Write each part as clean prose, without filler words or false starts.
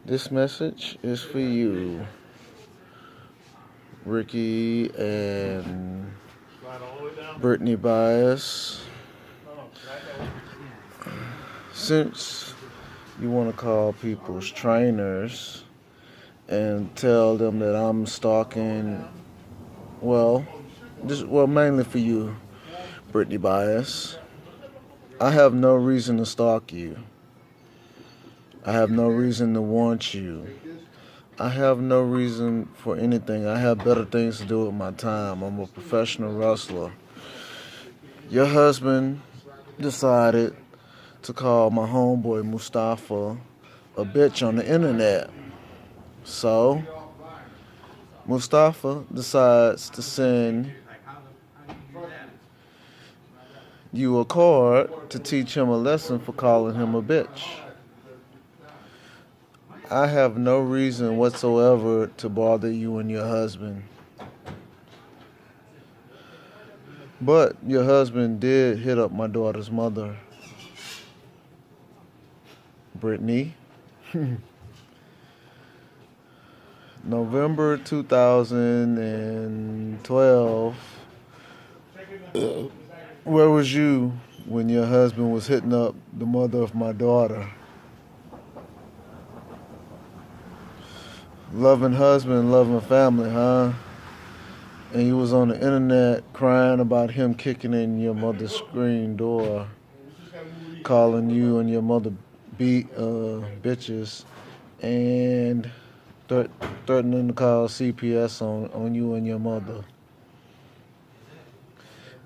This message is for you, Ricky and Brittany Bias. Since you want to call people's trainers and tell them that I'm stalking, mainly for you, Brittany Bias. I have no reason to stalk you. I have no reason to want you. I have no reason for anything. I have better things to do with my time. I'm a professional wrestler. Your husband decided to call my homeboy Mustafa a bitch on the internet. So, Mustafa decides to send you a card to teach him a lesson for calling him a bitch. I have no reason whatsoever to bother you and your husband. But your husband did hit up my daughter's mother, Brittany. November 2012. Where was you when your husband was hitting up the mother of my daughter? Loving husband, loving family, huh? And you was on the internet crying about him kicking in your mother's screen door, calling you and your mother bitches, and threatening to call CPS on you and your mother.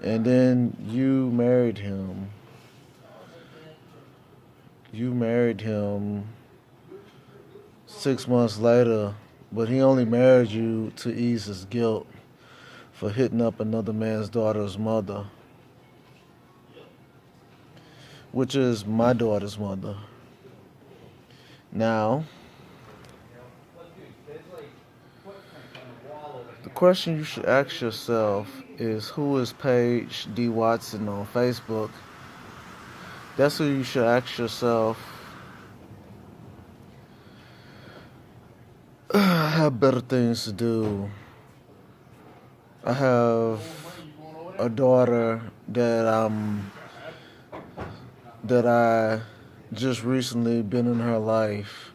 And then you married him. You married him 6 months later, but he only married you to ease his guilt for hitting up another man's daughter's mother, which is my daughter's mother. Now, the question you should ask yourself is, who is Paige D. Watson on Facebook? That's who you should ask yourself. I have better things to do. I have a daughter that I just recently been in her life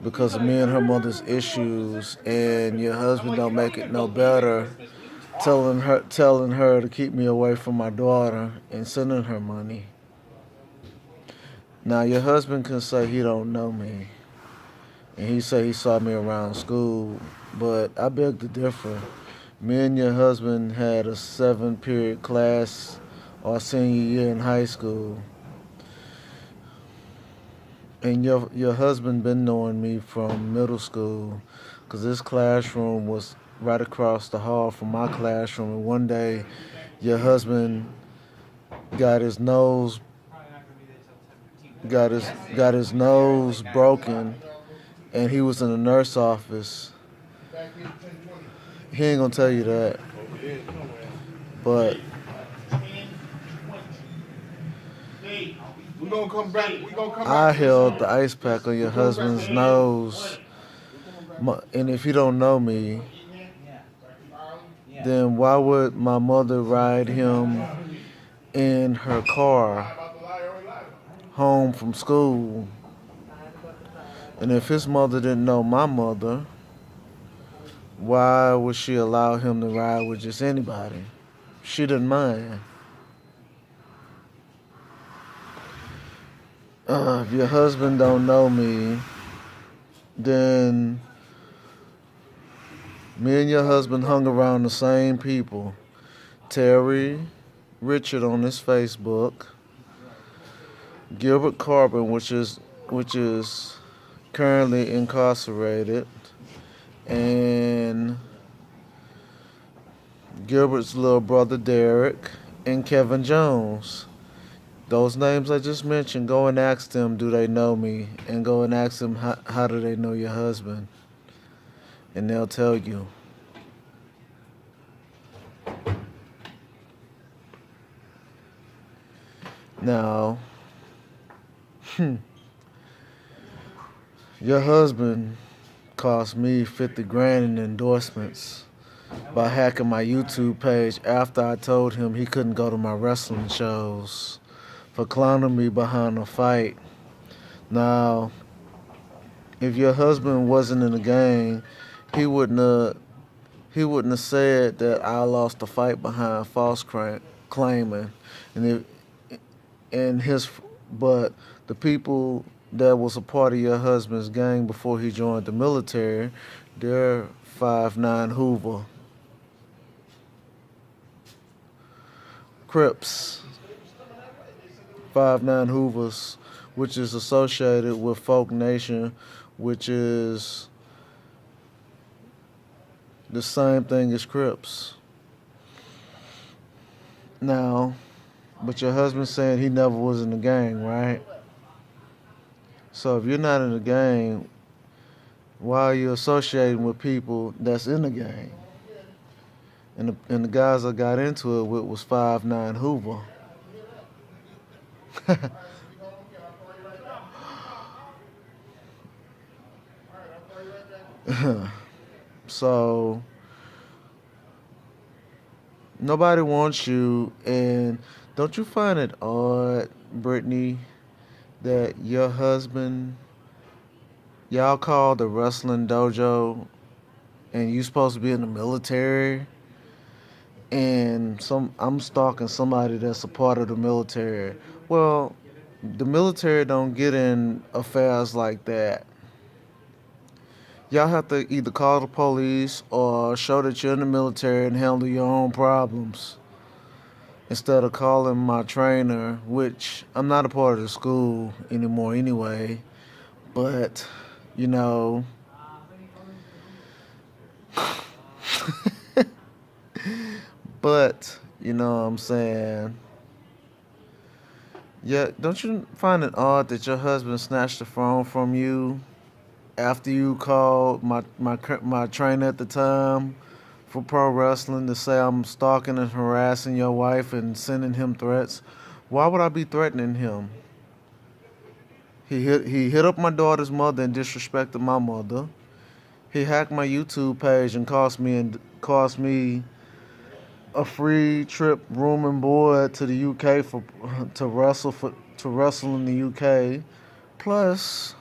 because of me and her mother's issues, and your husband don't make it no better, telling her to keep me away from my daughter and sending her money. Now your husband can say he don't know me, and he say he saw me around school, but I beg to differ. Me and your husband had a 7-period class our senior year in high school. And your husband been knowing me from middle school, because this classroom was right across the hall from my classroom. And one day, your husband got his nose broken, and he was in the nurse office. He ain't gonna tell you that, but I held the ice pack on your husband's nose. And if you don't know me, then why would my mother ride him in her car home from school? And if his mother didn't know my mother, why would she allow him to ride with just anybody? She didn't mind. If your husband don't know me, then me and your husband hung around the same people. Terry Richard on his Facebook, Gilbert Carbon, which is currently incarcerated, and Gilbert's little brother Derek, and Kevin Jones. Those names I just mentioned, go and ask them, do they know me? And go and ask them, how do they know your husband? And they'll tell you. Now, Your husband cost me 50 grand in endorsements by hacking my YouTube page after I told him he couldn't go to my wrestling shows for clowning me behind a fight. Now, if your husband wasn't in the game, he wouldn't have he wouldn't have said that I lost the fight behind false claiming, and and his but the people that was a part of your husband's gang before he joined the military, they're 5'9" Hoover Crips, 5'9" Hoovers, which is associated with Folk Nation, which is the same thing as Crips. Now, but your husband saying he never was in the gang, right? So if you're not in the gang, why are you associating with people that's in the gang? And the guys I got into it with was 5'9" Hoover. So nobody wants you, and don't you find it odd, Brittany, that your husband, y'all call the wrestling dojo, and you supposed to be in the military, and I'm stalking somebody that's a part of the military. Well, the military don't get in affairs like that. Y'all have to either call the police or show that you're in the military and handle your own problems instead of calling my trainer, which I'm not a part of the school anymore anyway. But, you know, you know what I'm saying? Yeah, don't you find it odd that your husband snatched the phone from you after you called my trainer at the time for pro wrestling to say I'm stalking and harassing your wife and sending him threats? Why would I be threatening him? He hit up my daughter's mother and disrespected my mother. He hacked my YouTube page and cost me a free trip, room and board to the UK to wrestle in the UK. Plus,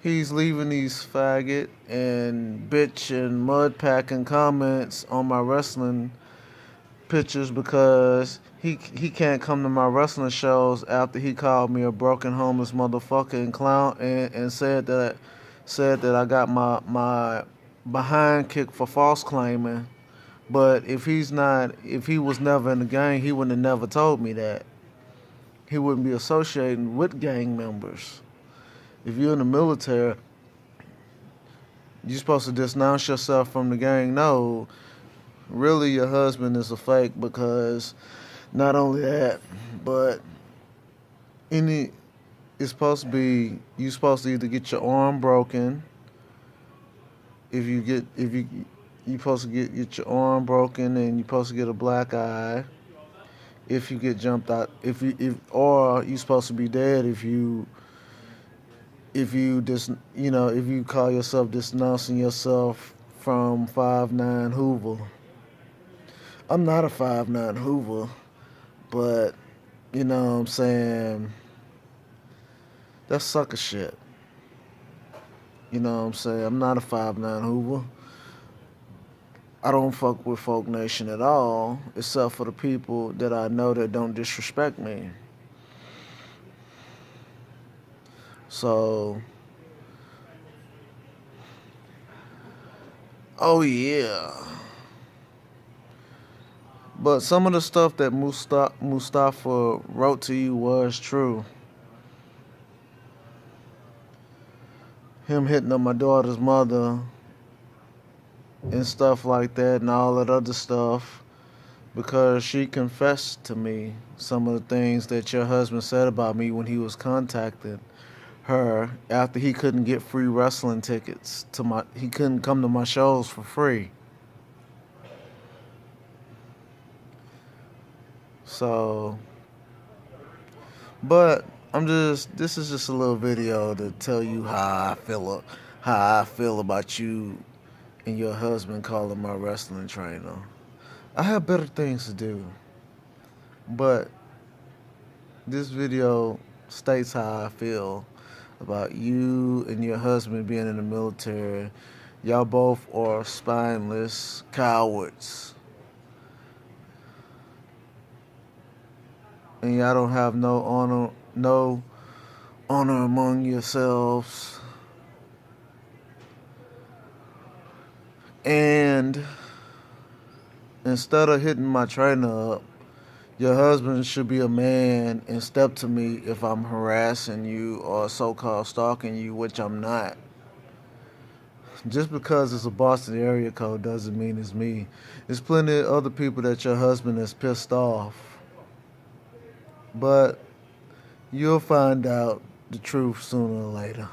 he's leaving these faggot and bitch and mud packing comments on my wrestling pictures because he can't come to my wrestling shows after he called me a broken homeless motherfucker and clown and said that I got my behind kicked for false claiming. But if he was never in the gang, he wouldn't have never told me that. He wouldn't be associating with gang members. If you're in the military, you're supposed to denounce yourself from the gang. No, really your husband is a fake because not only that, but it's supposed to be you're supposed to either get your arm broken if you supposed to get your arm broken and you're supposed to get a black eye if you get jumped out if or you're supposed to be dead if you call yourself denouncing yourself from 5'9" Hoover. I'm not a 5'9" Hoover, but you know what I'm saying, that's sucker shit. You know what I'm saying? I'm not a 5'9" Hoover. I don't fuck with Folk Nation at all, except for the people that I know that don't disrespect me. So, oh yeah. But some of the stuff that Mustafa wrote to you was true. Him hitting up my daughter's mother and stuff like that and all that other stuff because she confessed to me some of the things that your husband said about me when he was contacting her after he couldn't get free wrestling tickets he couldn't come to my shows for free. So, but This is just a little video to tell you how I feel about you and your husband calling my wrestling trainer. I have better things to do, but this video states how I feel about you and your husband being in the military. Y'all both are spineless cowards. And y'all don't have no honor among yourselves. And instead of hitting my trainer up, your husband should be a man and step to me if I'm harassing you or so-called stalking you, which I'm not. Just because it's a Boston area code doesn't mean it's me. There's plenty of other people that your husband has pissed off. But you'll find out the truth sooner or later.